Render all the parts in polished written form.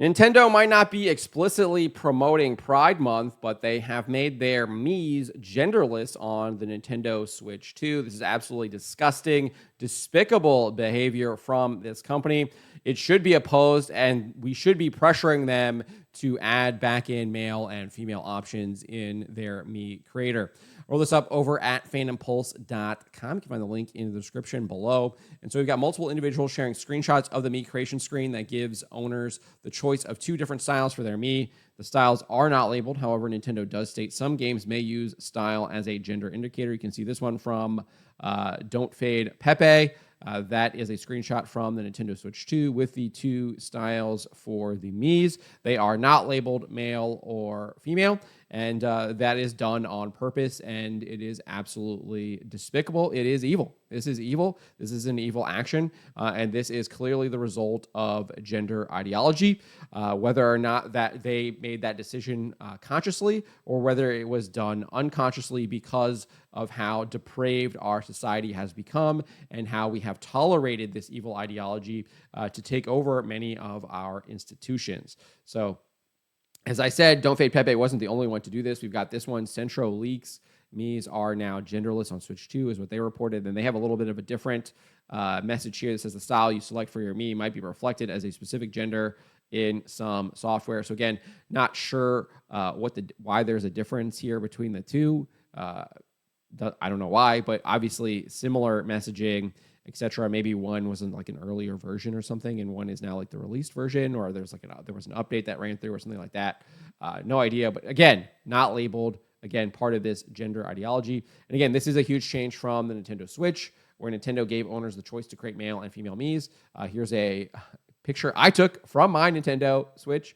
Nintendo might not be explicitly promoting Pride Month, but they have made their Miis genderless on the Nintendo Switch 2. This is absolutely disgusting, despicable behavior from this company. It should be opposed, and we should be pressuring them to add back in male and female options in their Mii creator. Roll this up over at fandompulse.com. You can find the link in the description below. And so we've got multiple individuals sharing screenshots of the Mii creation screen that gives owners the choice of two different styles for their Mii. The styles are not labeled. However, Nintendo does state some games may use style as a gender indicator. You can see this one from Don't Fade Pepe. That is a screenshot from the Nintendo Switch 2 with the two styles for the Miis. They are not labeled male or female, and that is done on purpose, and it is absolutely despicable. It is evil. This is evil. This is an evil action, and this is clearly the result of gender ideology. Whether or not that they made that decision consciously or whether it was done unconsciously because of how depraved our society has become and how we have tolerated this evil ideology to take over many of our institutions. So, as I said, Don't Fade Pepe wasn't the only one to do this. We've got this one, Centro Leaks. Miis are now genderless on Switch 2 is what they reported. And they have a little bit of a different message here that says the style you select for your Mii might be reflected as a specific gender in some software. So again, not sure why there's a difference here between the two. I don't know why, but obviously similar messaging, etc. Maybe one was in like an earlier version or something, and one is now like the released version, or there was an update that ran through or something like that. No idea, but again, not labeled. Again, part of this gender ideology. And again, this is a huge change from the Nintendo Switch, where Nintendo gave owners the choice to create male and female Miis. Here's a picture I took from my Nintendo Switch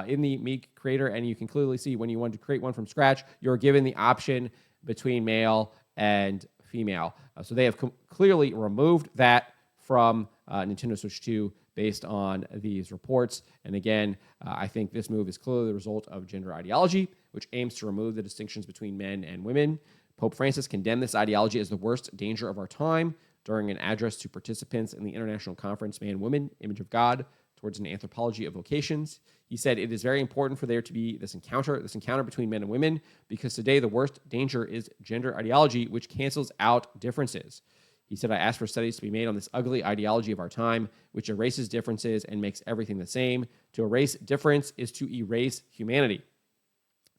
in the Mii creator, and you can clearly see when you want to create one from scratch, you're given the option between male and female. So they have clearly removed that from Nintendo Switch 2 based on these reports. And again, I think this move is clearly the result of gender ideology, which aims to remove the distinctions between men and women. Pope Francis condemned this ideology as the worst danger of our time during an address to participants in the International Conference Man Woman Image of God towards an anthropology of vocations. He said it is very important for there to be this encounter between men and women, because today the worst danger is gender ideology, which cancels out differences. He said, I asked for studies to be made on this ugly ideology of our time, which erases differences and makes everything the same. To erase difference is to erase humanity.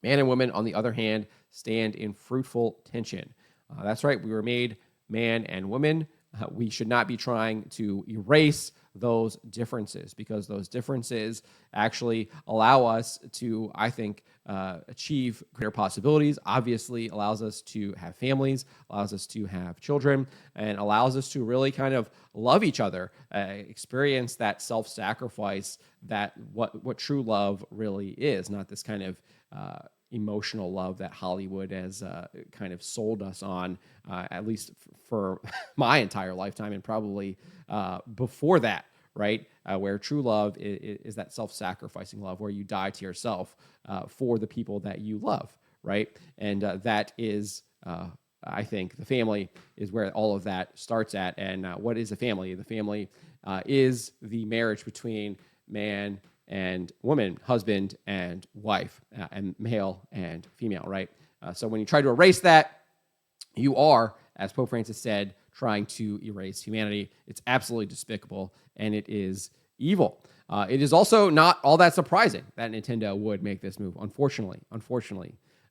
Man and woman, on the other hand, stand in fruitful tension. That's right, we were made man and woman. We should not be trying to erase those differences, because those differences actually allow us to, I think, achieve greater possibilities. Obviously, allows us to have families, allows us to have children, and allows us to really kind of love each other, experience that self-sacrifice, that what true love really is, not this kind of emotional love that Hollywood has kind of sold us on, at least for my entire lifetime, and probably before that, right? Where true love is that self-sacrificing love, where you die to yourself for the people that you love, right? And that is, I think, the family is where all of that starts at. And what is a family? The family is the marriage between man and woman, husband and wife, and male and female, right? So when you try to erase that, you are, as Pope Francis said, trying to erase humanity. It's absolutely despicable, and it is evil. It is also not all that surprising that Nintendo would make this move, unfortunately.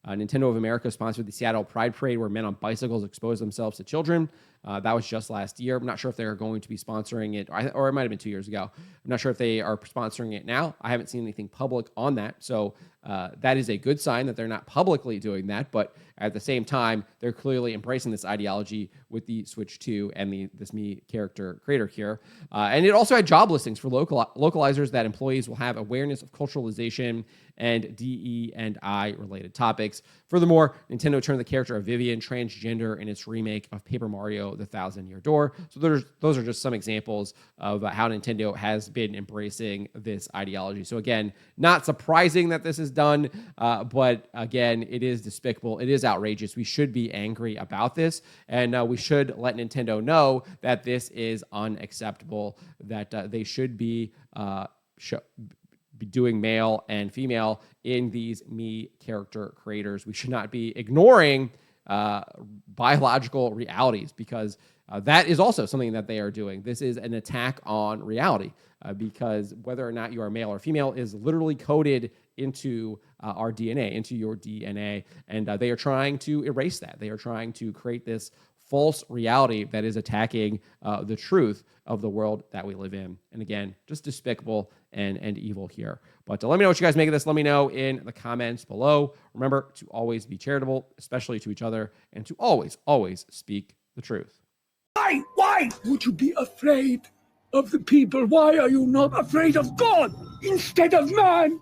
Nintendo of America sponsored the Seattle Pride Parade, where men on bicycles exposed themselves to children. That was just last year. I'm not sure if they're going to be sponsoring it, or it might have been 2 years ago. I'm not sure if they are sponsoring it now. I haven't seen anything public on that. So that is a good sign that they're not publicly doing that. But at the same time, they're clearly embracing this ideology with the Switch 2 and this Mii character creator here. And it also had job listings for localizers that employees will have awareness of culturalization and DE&I related topics. Furthermore, Nintendo turned the character of Vivian transgender in its remake of Paper Mario: The Thousand-Year Door. So those are just some examples of how Nintendo has been embracing this ideology. So again, not surprising that this is done, but again, it is despicable. It is outrageous. We should be angry about this, and we should let Nintendo know that this is unacceptable, that they should be be doing male and female in these me character creators. We should not be ignoring biological realities, because that is also something that they are doing. This is an attack on reality, because whether or not you are male or female is literally coded into our DNA, into your DNA. And they are trying to erase that. They are trying to create this false reality that is attacking the truth of the world that we live in. And again, just despicable and evil here. But let me know what you guys make of this. Let me know in the comments below. Remember to always be charitable, especially to each other, and to always, always speak the truth. Why would you be afraid of the people? Why are you not afraid of God instead of man?